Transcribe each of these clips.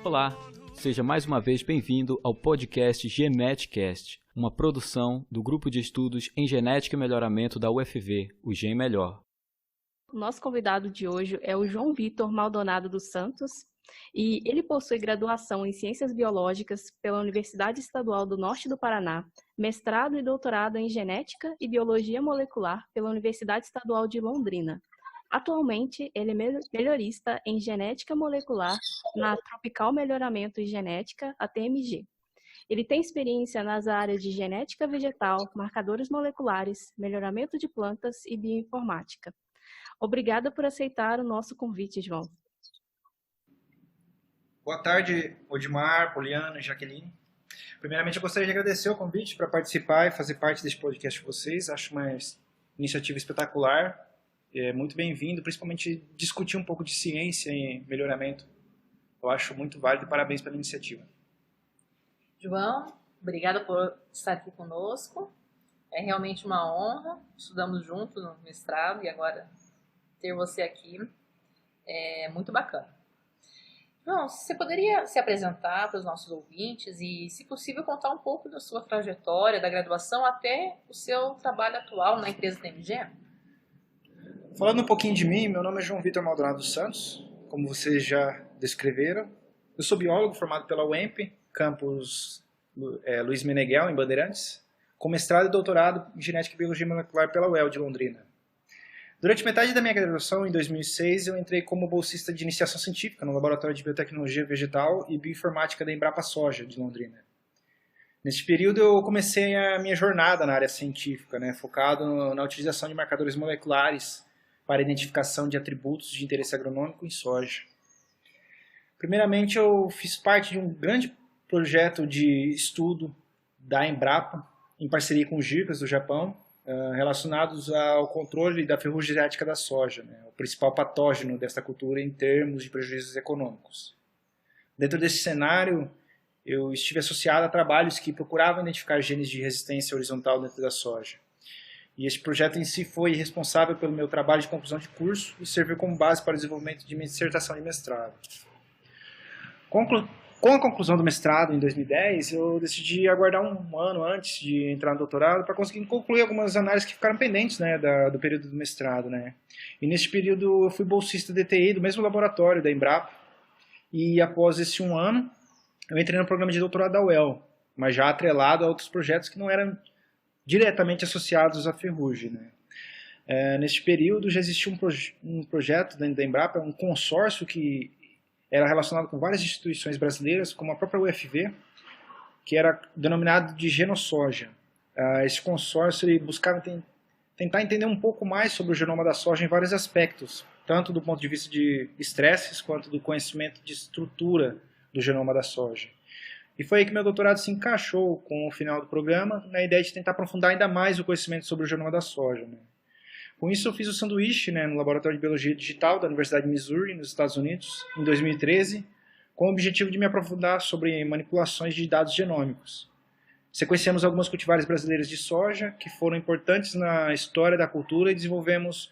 Olá, seja mais uma vez bem-vindo ao podcast GeneticCast, uma produção do Grupo de Estudos em Genética e Melhoramento da UFV, o Gen Melhor. Nosso convidado de hoje é o João Vitor Maldonado dos Santos, e ele possui graduação em Ciências Biológicas pela Universidade Estadual do Norte do Paraná, mestrado e doutorado em Genética e Biologia Molecular pela Universidade Estadual de Londrina. Atualmente, ele é melhorista em Genética Molecular na Tropical Melhoramento e Genética, a TMG. Ele tem experiência nas áreas de genética vegetal, marcadores moleculares, melhoramento de plantas e bioinformática. Obrigada por aceitar o nosso convite, João. Boa tarde, Odmar, Poliana, Jaqueline. Primeiramente, eu gostaria de agradecer o convite para participar e fazer parte deste podcast com vocês. Acho uma iniciativa espetacular. É muito bem-vindo, principalmente discutir um pouco de ciência e melhoramento. Eu acho muito válido e parabéns pela iniciativa. João, obrigada por estar aqui conosco. É realmente uma honra. Estudamos juntos no mestrado e agora ter você aqui é muito bacana. João, você poderia se apresentar para os nossos ouvintes e, se possível, contar um pouco da sua trajetória, da graduação até o seu trabalho atual na empresa TMG? Falando um pouquinho de mim, meu nome é João Vitor Maldonado dos Santos, como vocês já descreveram. Eu sou biólogo formado pela UEMP, campus Luiz Meneghel, em Bandeirantes, com mestrado e doutorado em Genética e Biologia Molecular pela UEL de Londrina. Durante metade da minha graduação, em 2006, eu entrei como bolsista de iniciação científica no Laboratório de Biotecnologia Vegetal e Bioinformática da Embrapa Soja, de Londrina. Neste período, eu comecei a minha jornada na área científica, focado na utilização de marcadores moleculares para identificação de atributos de interesse agronômico em soja. Primeiramente, eu fiz parte de um grande projeto de estudo da Embrapa, em parceria com os JICAs do Japão, relacionados ao controle da ferrugem asiática da soja, o principal patógeno desta cultura em termos de prejuízos econômicos. Dentro desse cenário, eu estive associado a trabalhos que procuravam identificar genes de resistência horizontal dentro da soja. E este projeto em si foi responsável pelo meu trabalho de conclusão de curso e serviu como base para o desenvolvimento de minha dissertação de mestrado. Com a conclusão do mestrado, em 2010, eu decidi aguardar um ano antes de entrar no doutorado para conseguir concluir algumas análises que ficaram pendentes do período do mestrado. E neste período eu fui bolsista DTI do mesmo laboratório da Embrapa, e após esse um ano eu entrei no programa de doutorado da UEL, mas já atrelado a outros projetos que não eram diretamente associados à ferrugem. Neste período já existia um projeto dentro da Embrapa, um consórcio que era relacionado com várias instituições brasileiras, como a própria UFV, que era denominado de Genosoja. Esse consórcio ele buscava tentar entender um pouco mais sobre o genoma da soja em vários aspectos, tanto do ponto de vista de estresses, quanto do conhecimento de estrutura do genoma da soja. E foi aí que meu doutorado se encaixou com o final do programa, na ideia de tentar aprofundar ainda mais o conhecimento sobre o genoma da soja. Com isso, eu fiz o sanduíche no Laboratório de Biologia Digital da Universidade de Missouri, nos Estados Unidos, em 2013, com o objetivo de me aprofundar sobre manipulações de dados genômicos. Sequenciamos algumas cultivares brasileiras de soja, que foram importantes na história da cultura, e desenvolvemos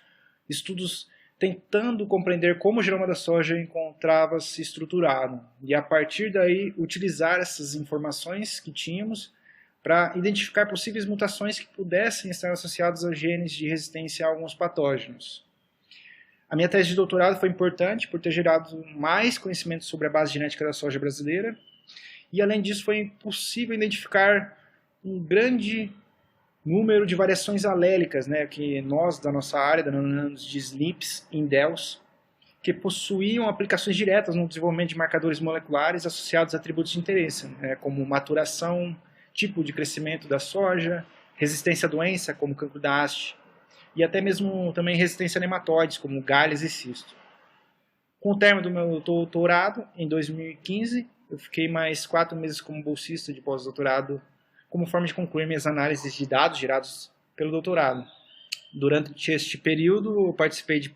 estudos tentando compreender como o genoma da soja encontrava-se estruturado. E, a partir daí, utilizar essas informações que tínhamos para identificar possíveis mutações que pudessem estar associadas a genes de resistência a alguns patógenos. A minha tese de doutorado foi importante por ter gerado mais conhecimento sobre a base genética da soja brasileira, e além disso foi possível identificar um grande número de variações alélicas, que nós, da nossa área, denominamos de SNPs, indels, que possuíam aplicações diretas no desenvolvimento de marcadores moleculares associados a atributos de interesse, como maturação, tipo de crescimento da soja, resistência à doença, como cancro da haste, e até mesmo também resistência a nematóides, como galhas e cisto. Com o término do meu doutorado, em 2015, eu fiquei mais 4 meses como bolsista de pós-doutorado, como forma de concluir minhas análises de dados gerados pelo doutorado. Durante este período, eu participei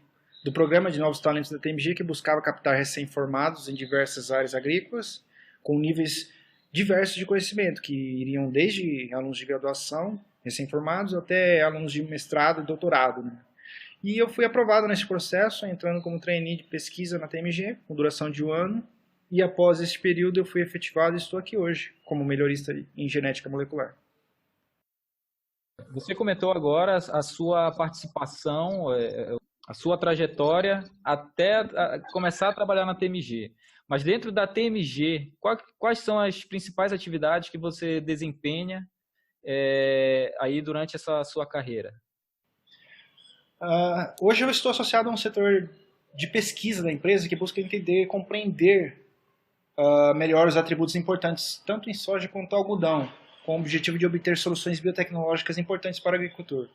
do programa de novos talentos da TMG, que buscava captar recém-formados em diversas áreas agrícolas, com níveis diversos de conhecimento, que iriam desde alunos de graduação, recém-formados, até alunos de mestrado e doutorado. E eu fui aprovado nesse processo, entrando como trainee de pesquisa na TMG, com duração de 1 ano, e após esse período eu fui efetivado e estou aqui hoje como melhorista em genética molecular. Você comentou agora a sua participação, a sua trajetória até começar a trabalhar na TMG. Mas dentro da TMG, quais são as principais atividades que você desempenha aí durante essa sua carreira? Hoje eu estou associado a um setor de pesquisa da empresa que busca entender e compreender melhor os atributos importantes, tanto em soja quanto em algodão, com o objetivo de obter soluções biotecnológicas importantes para o agricultor.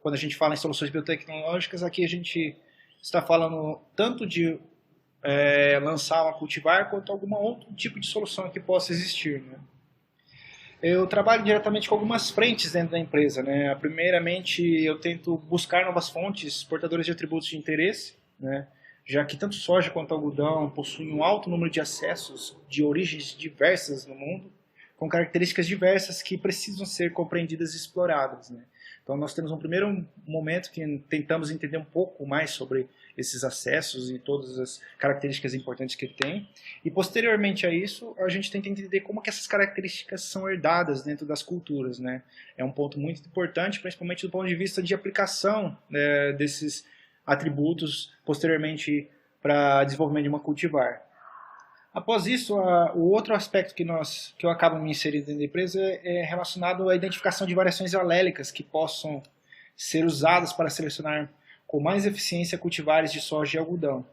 Quando a gente fala em soluções biotecnológicas, aqui a gente está falando tanto de lançar uma cultivar, quanto algum outro tipo de solução que possa existir, né? Eu trabalho diretamente com algumas frentes dentro da empresa, né? Primeiramente, eu tento buscar novas fontes portadoras de atributos de interesse, né? Já que tanto soja quanto algodão possuem um alto número de acessos de origens diversas no mundo, com características diversas que precisam ser compreendidas e exploradas, né? Então nós temos um primeiro momento que tentamos entender um pouco mais sobre esses acessos e todas as características importantes que ele tem. E posteriormente a isso, a gente tenta entender como que essas características são herdadas dentro das culturas, né? É um ponto muito importante, principalmente do ponto de vista de aplicação, né, desses atributos posteriormente para desenvolvimento de uma cultivar. Após isso, o outro aspecto que eu acabo me inserindo dentro da empresa é relacionado à identificação de variações alélicas que possam ser usadas para selecionar com mais eficiência cultivares de soja e algodão.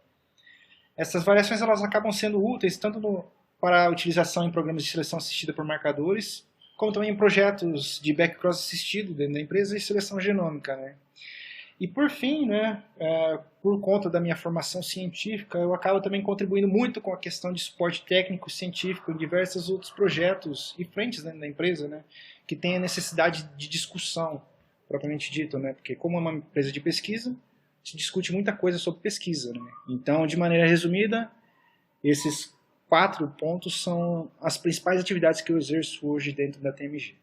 Essas variações elas acabam sendo úteis tanto para a utilização em programas de seleção assistida por marcadores, como também em projetos de backcross assistido dentro da empresa e seleção genômica, né? E por fim, né, por conta da minha formação científica, eu acabo também contribuindo muito com a questão de suporte técnico e científico em diversos outros projetos e frentes dentro da empresa, né, que tem a necessidade de discussão, propriamente dito, né, porque como é uma empresa de pesquisa, se discute muita coisa sobre pesquisa, né. Então, de maneira resumida, esses 4 pontos são as principais atividades que eu exerço hoje dentro da TMG.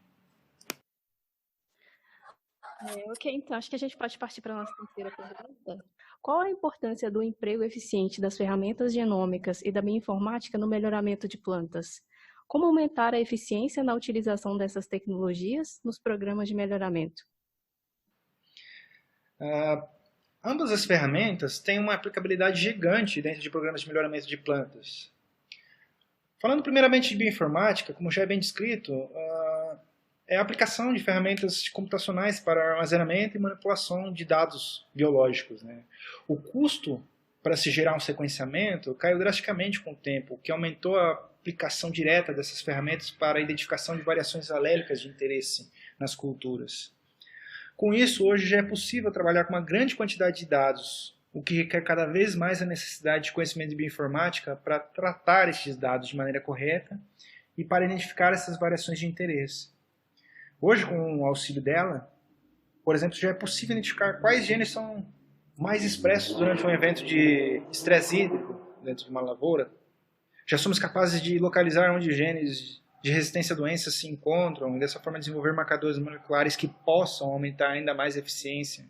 Ok, então acho que a gente pode partir para a nossa terceira pergunta. Qual a importância do emprego eficiente das ferramentas genômicas e da bioinformática no melhoramento de plantas? Como aumentar a eficiência na utilização dessas tecnologias nos programas de melhoramento? Ambas as ferramentas têm uma aplicabilidade gigante dentro de programas de melhoramento de plantas. Falando primeiramente de bioinformática, como já é bem descrito, é a aplicação de ferramentas computacionais para armazenamento e manipulação de dados biológicos, né? O custo para se gerar um sequenciamento caiu drasticamente com o tempo, o que aumentou a aplicação direta dessas ferramentas para a identificação de variações alélicas de interesse nas culturas. Com isso, hoje já é possível trabalhar com uma grande quantidade de dados, o que requer cada vez mais a necessidade de conhecimento de bioinformática para tratar estes dados de maneira correta e para identificar essas variações de interesse. Hoje, com o auxílio dela, por exemplo, já é possível identificar quais genes são mais expressos durante um evento de estresse hídrico dentro de uma lavoura. Já somos capazes de localizar onde genes de resistência a doenças se encontram e dessa forma desenvolver marcadores moleculares que possam aumentar ainda mais a eficiência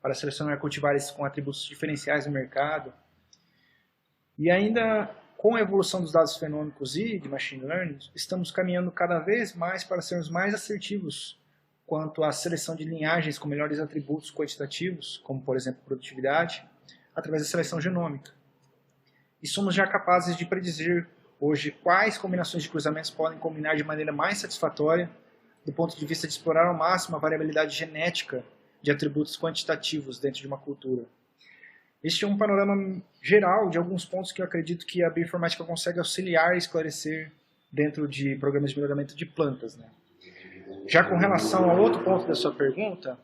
para selecionar cultivares com atributos diferenciais no mercado. E ainda, com a evolução dos dados fenômicos e de machine learning, estamos caminhando cada vez mais para sermos mais assertivos quanto à seleção de linhagens com melhores atributos quantitativos, como por exemplo produtividade, através da seleção genômica. E somos já capazes de predizer hoje quais combinações de cruzamentos podem combinar de maneira mais satisfatória do ponto de vista de explorar ao máximo a variabilidade genética de atributos quantitativos dentro de uma cultura. Este é um panorama geral de alguns pontos que eu acredito que a bioinformática consegue auxiliar e esclarecer dentro de programas de melhoramento de plantas, né? Já com relação ao outro ponto da sua pergunta,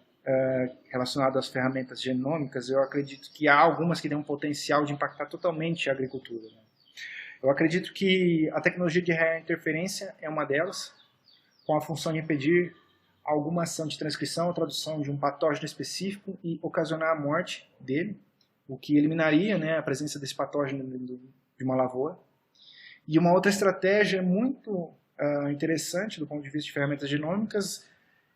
relacionado às ferramentas genômicas, eu acredito que há algumas que têm um potencial de impactar totalmente a agricultura, né? Eu acredito que a tecnologia de interferência é uma delas, com a função de impedir alguma ação de transcrição ou tradução de um patógeno específico e ocasionar a morte dele, o que eliminaria, né, a presença desse patógeno de uma lavoura. E uma outra estratégia muito interessante do ponto de vista de ferramentas genômicas,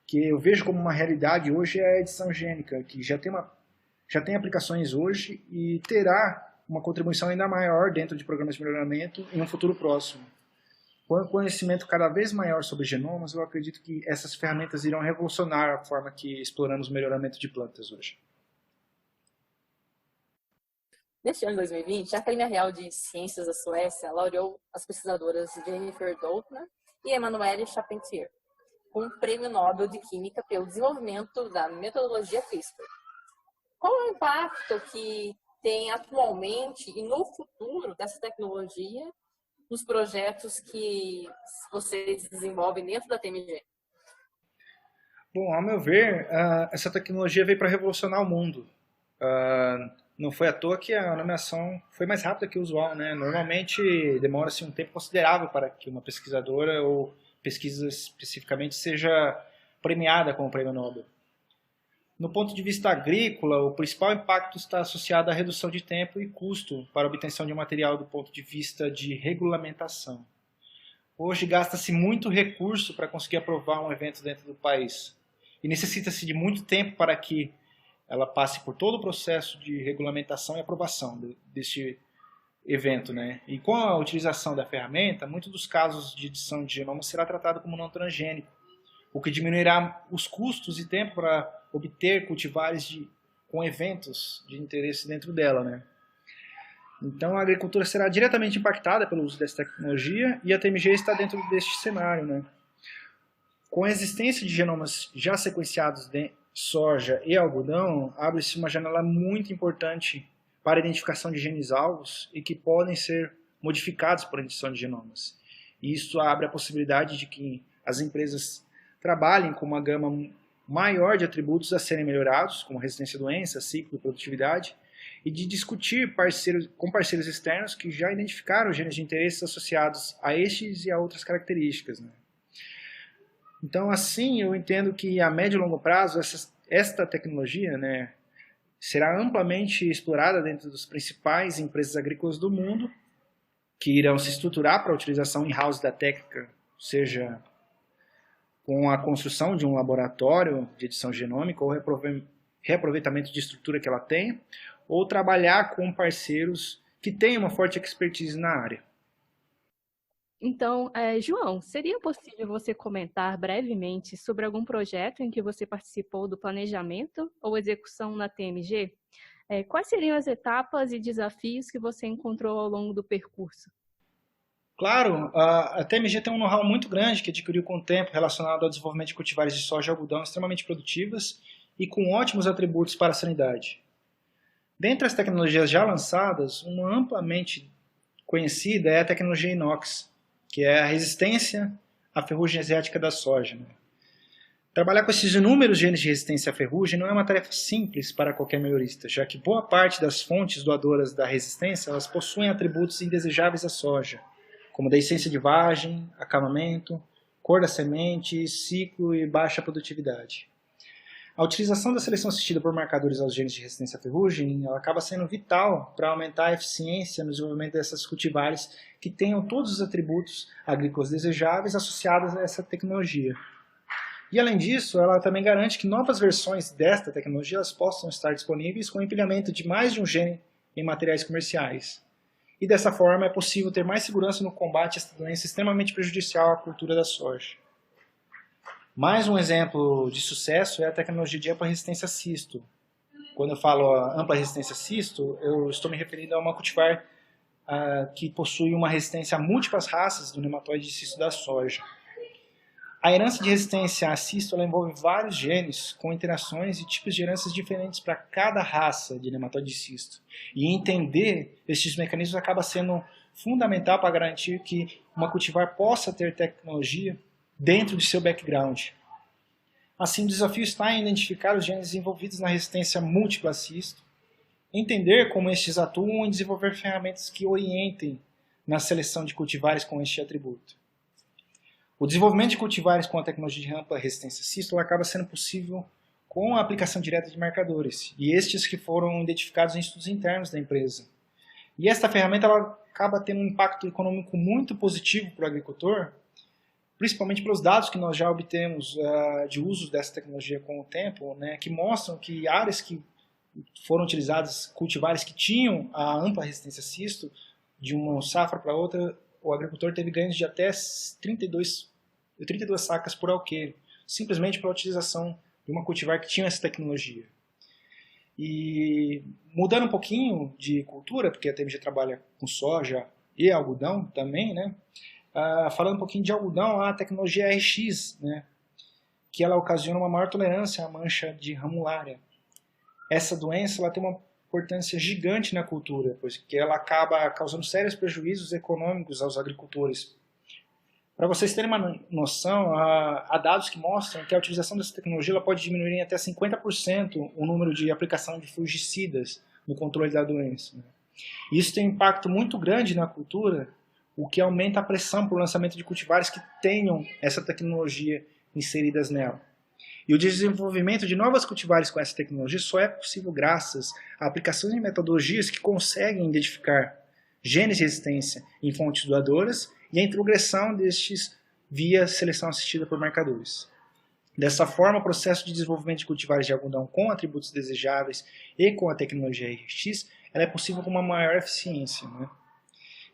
que eu vejo como uma realidade hoje, é a edição gênica, que já tem aplicações hoje e terá uma contribuição ainda maior dentro de programas de melhoramento em um futuro próximo. Com o conhecimento cada vez maior sobre genomas, eu acredito que essas ferramentas irão revolucionar a forma que exploramos o melhoramento de plantas hoje. Neste ano de 2020, a Academia Real de Ciências da Suécia laureou as pesquisadoras Jennifer Doudna e Emmanuelle Charpentier com o Prêmio Nobel de Química pelo desenvolvimento da metodologia CRISPR. Qual é o impacto que tem atualmente e no futuro dessa tecnologia nos projetos que vocês desenvolvem dentro da TMG? Bom, ao meu ver, essa tecnologia veio para revolucionar o mundo. Não foi à toa que a nomeação foi mais rápida que o usual, né? Normalmente demora-se um tempo considerável para que uma pesquisadora ou pesquisa especificamente seja premiada com o Prêmio Nobel. No ponto de vista agrícola, o principal impacto está associado à redução de tempo e custo para a obtenção de um material do ponto de vista de regulamentação. Hoje gasta-se muito recurso para conseguir aprovar um evento dentro do país e necessita-se de muito tempo para que ela passe por todo o processo de regulamentação e aprovação deste evento, né? E com a utilização da ferramenta, muitos dos casos de edição de genoma será tratado como não transgênico, o que diminuirá os custos e tempo para obter cultivares com eventos de interesse dentro dela, né? Então a agricultura será diretamente impactada pelo uso dessa tecnologia e a TMG está dentro deste cenário, né? Com a existência de genomas já sequenciados de soja e algodão, abre-se uma janela muito importante para a identificação de genes-alvos e que podem ser modificados por edição de genomas. E isso abre a possibilidade de que as empresas trabalhem com uma gama maior de atributos a serem melhorados, como resistência a doenças, ciclo e produtividade, e de discutir com parceiros externos que já identificaram genes de interesse associados a estes e a outras características, né? Então, assim, eu entendo que a médio e longo prazo, esta tecnologia, né, será amplamente explorada dentro das principais empresas agrícolas do mundo, que irão se estruturar para a utilização in-house da técnica, seja com a construção de um laboratório de edição genômica ou reaproveitamento de estrutura que ela tem, ou trabalhar com parceiros que tenham uma forte expertise na área. Então, João, seria possível você comentar brevemente sobre algum projeto em que você participou do planejamento ou execução na TMG? Quais seriam as etapas e desafios que você encontrou ao longo do percurso? Claro, a TMG tem um know-how muito grande que adquiriu com o tempo relacionado ao desenvolvimento de cultivares de soja e algodão extremamente produtivas e com ótimos atributos para a sanidade. Dentre as tecnologias já lançadas, uma amplamente conhecida é a tecnologia inox, que é a resistência à ferrugem asiática da soja, né? Trabalhar com esses inúmeros genes de resistência à ferrugem não é uma tarefa simples para qualquer melhorista, já que boa parte das fontes doadoras da resistência elas possuem atributos indesejáveis à soja, como deiscência de vagem, acamamento, cor da semente, ciclo e baixa produtividade. A utilização da seleção assistida por marcadores aos genes de resistência à ferrugem ela acaba sendo vital para aumentar a eficiência no desenvolvimento dessas cultivares que tenham todos os atributos agrícolas desejáveis associados a essa tecnologia. E além disso, ela também garante que novas versões desta tecnologia elas possam estar disponíveis com o empilhamento de mais de um gene em materiais comerciais. E dessa forma é possível ter mais segurança no combate a esta doença extremamente prejudicial à cultura da soja. Mais um exemplo de sucesso é a tecnologia de ampla resistência a cisto. Quando eu falo ampla resistência a cisto, eu estou me referindo a uma cultivar que possui uma resistência a múltiplas raças do nematóide de cisto da soja. A herança de resistência a cisto ela envolve vários genes com interações e tipos de heranças diferentes para cada raça de nematóide de cisto. E entender estes mecanismos acaba sendo fundamental para garantir que uma cultivar possa ter tecnologia dentro de seu background. Assim, o desafio está em identificar os genes envolvidos na resistência múltipla a cisto, entender como estes atuam e desenvolver ferramentas que orientem na seleção de cultivares com este atributo. O desenvolvimento de cultivares com a tecnologia de ampla resistência a cisto acaba sendo possível com a aplicação direta de marcadores, e estes que foram identificados em estudos internos da empresa. E esta ferramenta ela acaba tendo um impacto econômico muito positivo para o agricultor, principalmente pelos dados que nós já obtemos de uso dessa tecnologia com o tempo, né, que mostram que áreas que foram utilizados cultivares que tinham a ampla resistência a cisto, de uma safra para outra, o agricultor teve ganhos de até 32 sacas por alqueire, simplesmente pela utilização de uma cultivar que tinha essa tecnologia. E mudando um pouquinho de cultura, porque a TMG trabalha com soja e algodão também, né? Falando um pouquinho de algodão, a tecnologia RX, né? Que ela ocasiona uma maior tolerância à mancha de ramulária. Essa doença ela tem uma importância gigante na cultura, pois que ela acaba causando sérios prejuízos econômicos aos agricultores. Para vocês terem uma noção, há dados que mostram que a utilização dessa tecnologia ela pode diminuir em até 50% o número de aplicação de fungicidas no controle da doença. Isso tem um impacto muito grande na cultura, o que aumenta a pressão para o lançamento de cultivares que tenham essa tecnologia inseridas nela. E o desenvolvimento de novas cultivares com essa tecnologia só é possível graças a aplicações de metodologias que conseguem identificar genes de resistência em fontes doadoras e a introgressão destes via seleção assistida por marcadores. Dessa forma, o processo de desenvolvimento de cultivares de algodão com atributos desejáveis e com a tecnologia RX ela é possível com uma maior eficiência, né?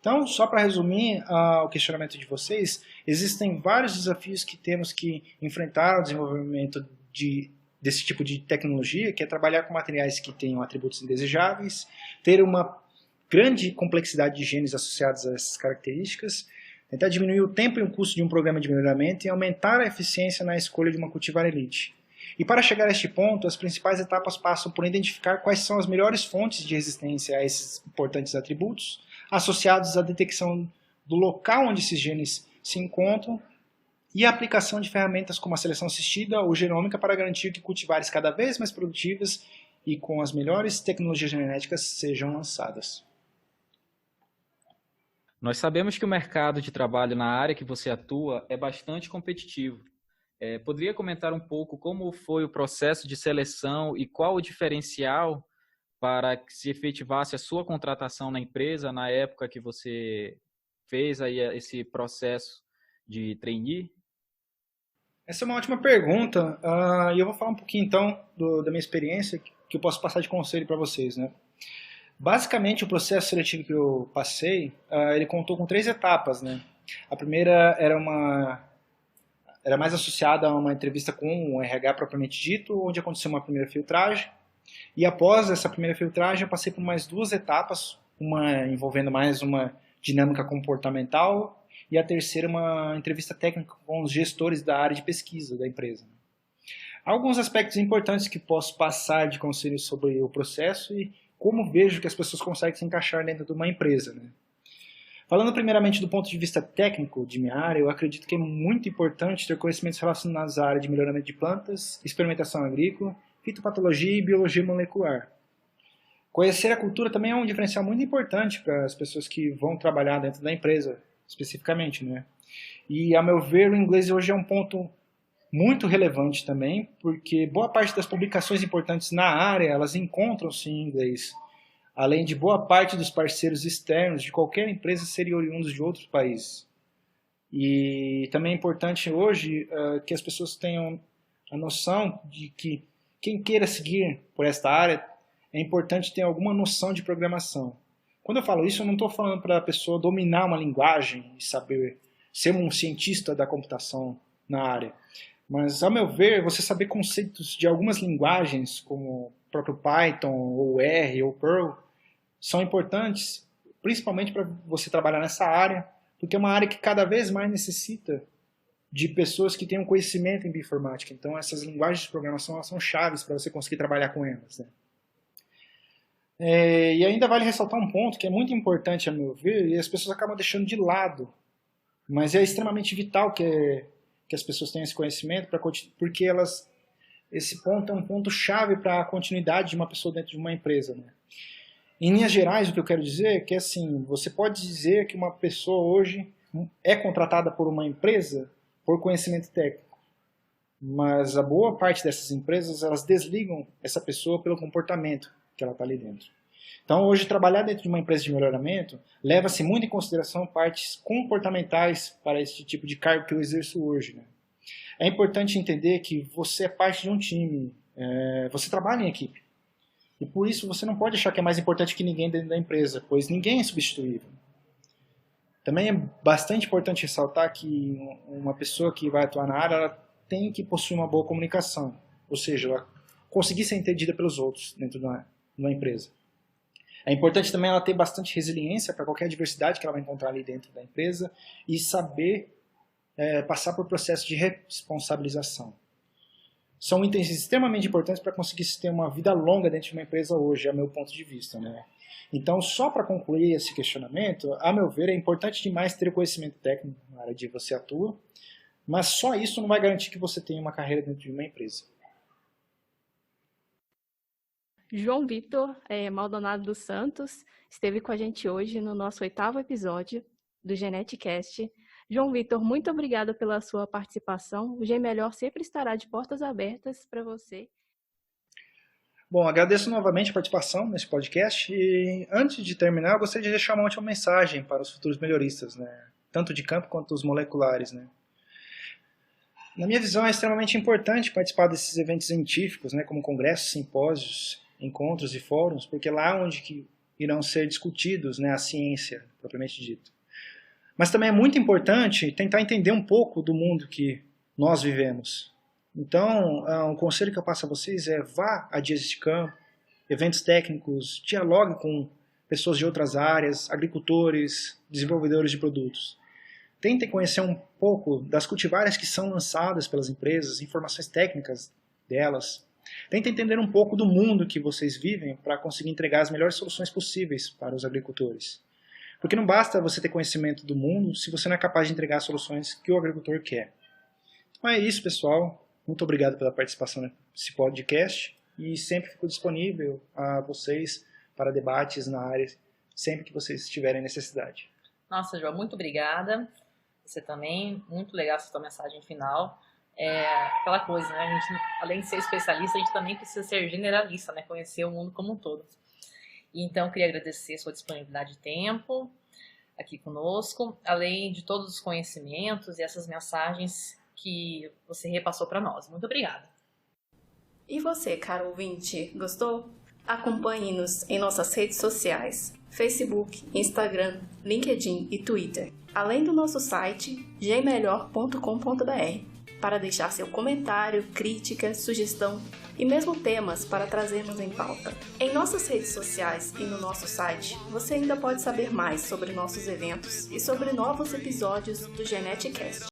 Então, só para resumir o questionamento de vocês, existem vários desafios que temos que enfrentar no desenvolvimento desse tipo de tecnologia, que é trabalhar com materiais que tenham atributos indesejáveis, ter uma grande complexidade de genes associados a essas características, tentar diminuir o tempo e o custo de um programa de melhoramento e aumentar a eficiência na escolha de uma cultivar elite. E para chegar a este ponto, as principais etapas passam por identificar quais são as melhores fontes de resistência a esses importantes atributos, associados à detecção do local onde esses genes se encontram e a aplicação de ferramentas como a seleção assistida ou genômica para garantir que cultivares cada vez mais produtivas e com as melhores tecnologias genéticas sejam lançadas. Nós sabemos que o mercado de trabalho na área que você atua é bastante competitivo. Poderia comentar um pouco como foi o processo de seleção e qual o diferencial para que se efetivasse a sua contratação na empresa na época que você fez aí esse processo de trainee? Essa é uma ótima pergunta e eu vou falar um pouquinho então da minha experiência que eu posso passar de conselho para vocês, né? Basicamente o processo seletivo que eu passei, ele contou com 3 etapas, né? A primeira era mais associada a uma entrevista com o RH propriamente dito, onde aconteceu uma primeira filtragem. E após essa primeira filtragem, eu passei por mais 2 etapas, uma envolvendo mais uma dinâmica comportamental e a terceira uma entrevista técnica com os gestores da área de pesquisa da empresa. Há alguns aspectos importantes que posso passar de conselho sobre o processo e como vejo que as pessoas conseguem se encaixar dentro de uma empresa, né? Falando primeiramente do ponto de vista técnico de minha área, eu acredito que é muito importante ter conhecimentos relacionados à área de melhoramento de plantas, experimentação agrícola, fitopatologia e biologia molecular. Conhecer a cultura também é um diferencial muito importante para as pessoas que vão trabalhar dentro da empresa, especificamente, né? E, a meu ver, o inglês hoje é um ponto muito relevante também, porque boa parte das publicações importantes na área, elas encontram-se em inglês, além de boa parte dos parceiros externos de qualquer empresa serem oriundos de outros países. E também é importante hoje que as pessoas tenham a noção de que quem queira seguir por esta área, é importante ter alguma noção de programação. Quando eu falo isso, eu não estou falando para a pessoa dominar uma linguagem e saber ser um cientista da computação na área. Mas, ao meu ver, você saber conceitos de algumas linguagens, como o próprio Python, ou R, ou Perl, são importantes, principalmente para você trabalhar nessa área, porque é uma área que cada vez mais necessita de pessoas que tenham conhecimento em bioinformática. Então, essas linguagens de programação elas são chaves para você conseguir trabalhar com elas, né? E ainda vale ressaltar um ponto que é muito importante, a meu ver, e as pessoas acabam deixando de lado, mas é extremamente vital que as pessoas tenham esse conhecimento, porque esse ponto é um ponto-chave para a continuidade de uma pessoa dentro de uma empresa, né? Em linhas gerais, o que eu quero dizer é que assim, você pode dizer que uma pessoa hoje é contratada por uma empresa por conhecimento técnico, mas a boa parte dessas empresas elas desligam essa pessoa pelo comportamento que ela está ali dentro. Então, hoje, trabalhar dentro de uma empresa de melhoramento leva-se muito em consideração partes comportamentais para esse tipo de cargo que eu exerço hoje, né? É importante entender que você é parte de um time, você trabalha em equipe. E por isso você não pode achar que é mais importante que ninguém dentro da empresa, pois ninguém é substituível. Também é bastante importante ressaltar que uma pessoa que vai atuar na área, ela tem que possuir uma boa comunicação, ou seja, ela conseguir ser entendida pelos outros dentro de uma empresa. É importante também ela ter bastante resiliência para qualquer adversidade que ela vai encontrar ali dentro da empresa e saber passar por processo de responsabilização. São itens extremamente importantes para conseguir ter uma vida longa dentro de uma empresa hoje, a meu ponto de vista, né? Então, só para concluir esse questionamento, a meu ver, é importante demais ter o conhecimento técnico na área de você atua, mas só isso não vai garantir que você tenha uma carreira dentro de uma empresa. João Vitor Maldonado dos Santos esteve com a gente hoje no nosso 8º episódio do GeneticCast. João Vitor, muito obrigada pela sua participação. O G Melhor sempre estará de portas abertas para você. Bom, agradeço novamente a participação nesse podcast e antes de terminar, eu gostaria de deixar uma última mensagem para os futuros melhoristas, né? Tanto de campo quanto os moleculares, né? Na minha visão, é extremamente importante participar desses eventos científicos, né, como congressos, simpósios, encontros e fóruns, porque é lá onde que irão ser discutidos, né, a ciência, propriamente dito. Mas também é muito importante tentar entender um pouco do mundo que nós vivemos. Então, um conselho que eu passo a vocês é vá a dias de campo, eventos técnicos, dialogue com pessoas de outras áreas, agricultores, desenvolvedores de produtos. Tentem conhecer um pouco das cultivares que são lançadas pelas empresas, informações técnicas delas. Tentem entender um pouco do mundo que vocês vivem para conseguir entregar as melhores soluções possíveis para os agricultores. Porque não basta você ter conhecimento do mundo se você não é capaz de entregar as soluções que o agricultor quer. Então é isso, pessoal. Muito obrigado pela participação nesse podcast e sempre fico disponível a vocês para debates na área, sempre que vocês tiverem necessidade. Nossa, João, muito obrigada. Você também, muito legal essa sua mensagem final. Aquela coisa, né? A gente, além de ser especialista, a gente também precisa ser generalista, né? Conhecer o mundo como um todo. Então, queria agradecer a sua disponibilidade de tempo aqui conosco, além de todos os conhecimentos e essas mensagens que você repassou para nós. Muito obrigada. E você, caro ouvinte, gostou? Acompanhe-nos em nossas redes sociais, Facebook, Instagram, LinkedIn e Twitter, além do nosso site gmelhor.com.br, para deixar seu comentário, crítica, sugestão e mesmo temas para trazermos em pauta. Em nossas redes sociais e no nosso site, você ainda pode saber mais sobre nossos eventos e sobre novos episódios do GeneticCast.